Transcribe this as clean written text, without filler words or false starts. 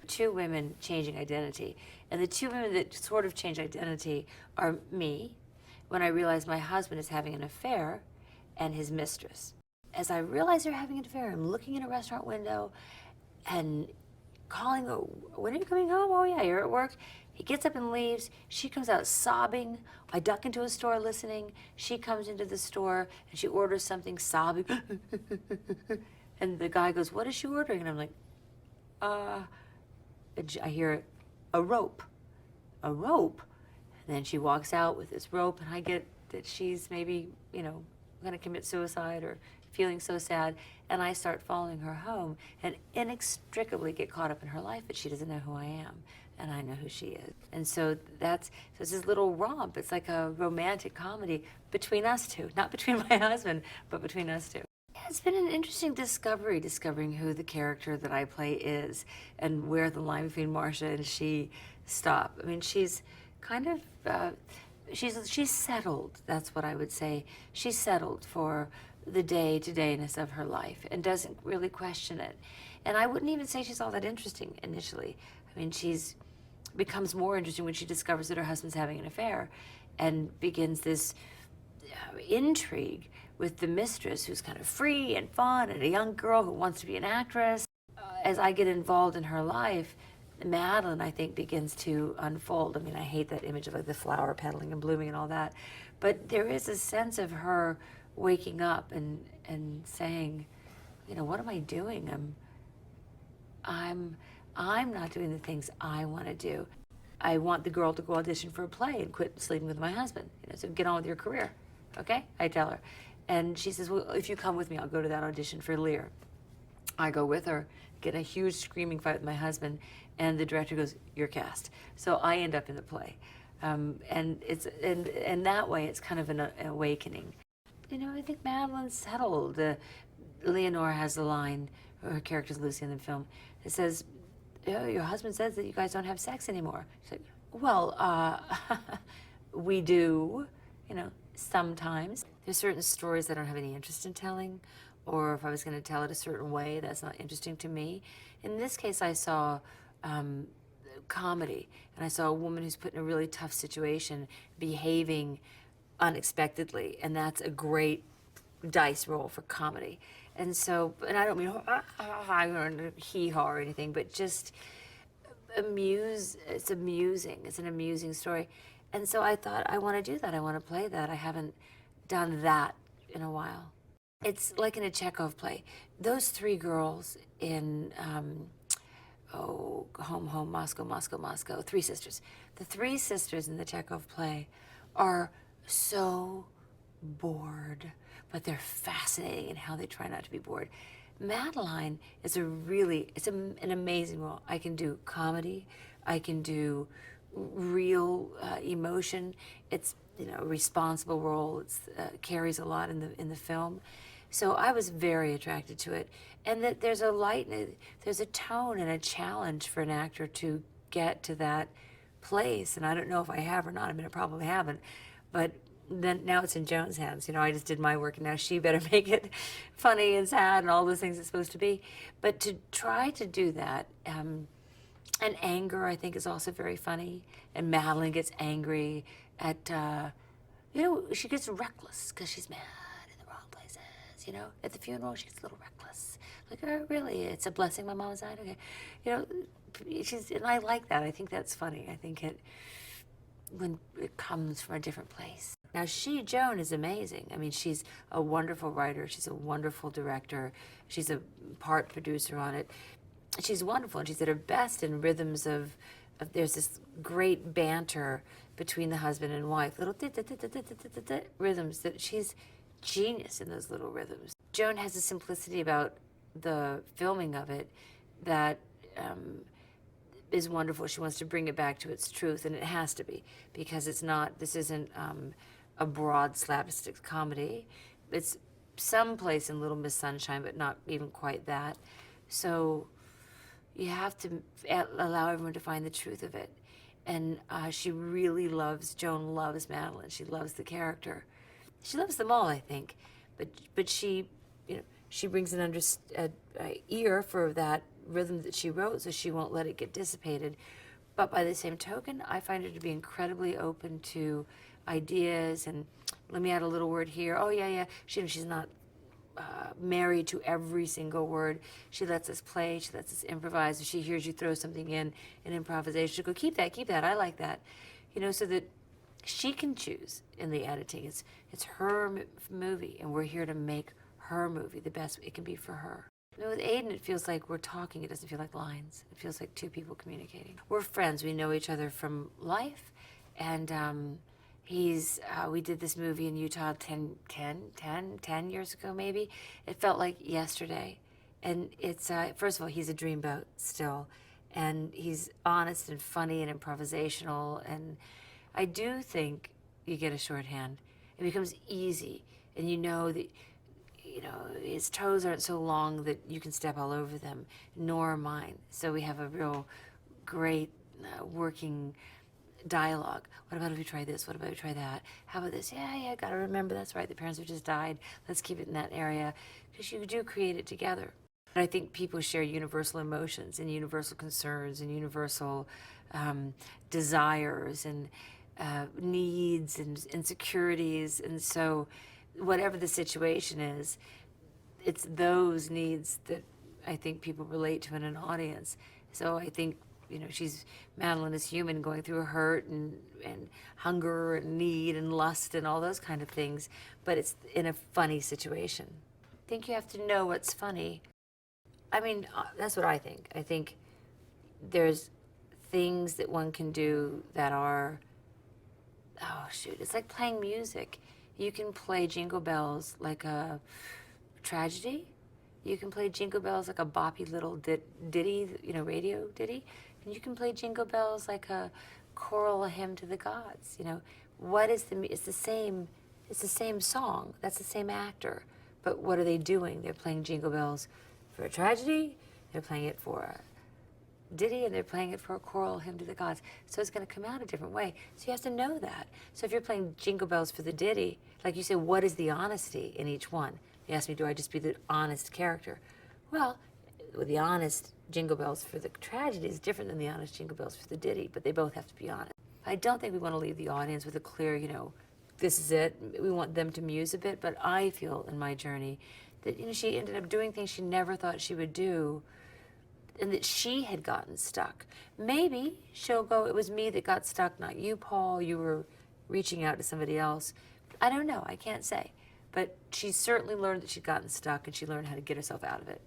two women changing identity. And the two women that sort of change identity are me, when I realize my husband is having an affair, and his mistress. As I realize they're having an affair, I'm looking in a restaurant window and calling, oh, when are you coming home? Oh yeah, you're at work. He gets up and leaves. She comes out sobbing. I duck into a store listening. She comes into the store and she orders something sobbing. And the guy goes, what is she ordering? And I'm like, I hear a rope. A rope? And then she walks out with this rope, and I get that she's maybe, going to commit suicide or feeling so sad, and I start following her home and inextricably get caught up in her life, but she doesn't know who I am, and I know who she is. And so it's this little romp. It's like a romantic comedy between us two, not between my husband, but between us two. Yeah, it's been an interesting discovery, discovering who the character that I play is and where the line between Marcia and she stop. I mean, she's kind of, she's settled, that's what I would say. She's settled for the day-to-dayness of her life and doesn't really question it. And I wouldn't even say she's all that interesting initially. I mean, she's becomes more interesting when she discovers that her husband's having an affair and begins this intrigue with the mistress, who's kind of free and fun and a young girl who wants to be an actress. As I get involved in her life, Madeline, I think, begins to unfold. I mean, I hate that image of like the flower pedaling and blooming and all that, but there is a sense of her waking up and saying, what am I doing? I'm not doing the things I want to do. I want the girl to go audition for a play and quit sleeping with my husband. So get on with your career, okay? I tell her, and she says, well, if you come with me, I'll go to that audition for Lear. I go with her, get a huge screaming fight with my husband, and the director goes, you're cast. So I end up in the play. And that way it's kind of an awakening. I think Madeline's settled. Leonore has the line, her character's Lucy in the film, it says, your husband says that you guys don't have sex anymore. She's like, well, we do, sometimes. There's certain stories I don't have any interest in telling, or if I was going to tell it a certain way, that's not interesting to me. In this case, I saw comedy, and I saw a woman who's put in a really tough situation behaving unexpectedly, and that's a great dice roll for comedy. And so, and I don't mean hee-haw or anything, but just it's amusing. It's an amusing story. And so I thought, I want to do that. I want to play that. I haven't done that in a while. It's like in a Chekhov play. Those three girls in, Home, Home, Moscow, Moscow, Moscow, Three Sisters. The three sisters in the Chekhov play are so bored, but they're fascinating in how they try not to be bored. Madeline is an amazing role. I can do comedy, I can do real emotion. It's a responsible role. It's carries a lot in the film. So I was very attracted to it, and that there's a there's a tone and a challenge for an actor to get to that place. And I don't know if I have or not. I mean, I probably haven't, but then now it's in Joan's hands. I just did my work, and now she better make it funny and sad and all those things it's supposed to be. But to try to do that, and anger, I think, is also very funny. And Madeline gets angry at, she gets reckless because she's mad in the wrong places. At the funeral, she gets a little reckless. Like, oh, really? It's a blessing my mom died? Okay. And I like that. I think that's funny. I think when it comes from a different place. Now, Joan is amazing. I mean, she's a wonderful writer. She's a wonderful director. She's a part producer on it. She's wonderful, and she's at her best in rhythms of there's this great banter between the husband and wife, little rhythms that she's genius in those little rhythms. Joan has a simplicity about the filming of it that is wonderful. She wants to bring it back to its truth, and it has to be, because this isn't a broad slapstick comedy. It's someplace in Little Miss Sunshine, but not even quite that. So you have to allow everyone to find the truth of it. And Joan loves Madeline. She loves the character. She loves them all, I think. But she brings an ear for that rhythm that she wrote, so she won't let it get dissipated. But by the same token, I find her to be incredibly open to ideas, and let me add a little word here. Oh yeah, yeah. She's not married to every single word. She lets us play. She lets us improvise. If she hears you throw something in improvisation, she'll go, keep that, keep that. I like that. You know, so that she can choose in the editing. It's her movie, and we're here to make her movie the best it can be for her. You know, with Aiden, it feels like we're talking. It doesn't feel like lines. It feels like two people communicating. We're friends. We know each other from life, and we did this movie in Utah 10 years ago, maybe. It felt like yesterday. And it's, first of all, he's a dreamboat still. And he's honest and funny and improvisational. And I do think you get a shorthand. It becomes easy. And you know that, you know, his toes aren't so long that you can step all over them, nor mine. So we have a real great working dialogue. What about if we try this? What about if we try that? How about this? Yeah, gotta remember, that's right, the parents have just died. Let's keep it in that area. Because you do create it together. And I think people share universal emotions and universal concerns and universal desires and needs and insecurities. And so whatever the situation is, it's those needs that I think people relate to in an audience. So I think, you know, Madeline is human, going through hurt and hunger and need and lust and all those kind of things, but it's in a funny situation. I think you have to know what's funny. I mean, that's what I think. I think there's things that one can do that are, oh shoot, it's like playing music. You can play Jingle Bells like a tragedy. You can play Jingle Bells like a boppy little ditty, you know, radio ditty. And you can play Jingle Bells like a choral hymn to the gods. You know, it's the same song. That's the same actor. But what are they doing? They're playing Jingle Bells for a tragedy. They're playing it for a ditty, and they're playing it for a choral hymn to the gods. So it's going to come out a different way. So you have to know that. So if you're playing Jingle Bells for the ditty, like you say, what is the honesty in each one? You ask me, do I just be the honest character? Well, with the honest Jingle Bells for the tragedy is different than the honest Jingle Bells for the ditty, but they both have to be honest. I don't think we want to leave the audience with a clear, you know, this is it. We want them to muse a bit, but I feel in my journey that, you know, she ended up doing things she never thought she would do, and that she had gotten stuck. Maybe she'll go, it was me that got stuck, not you, Paul. You were reaching out to somebody else. I don't know. I can't say. But she certainly learned that she'd gotten stuck, and she learned how to get herself out of it.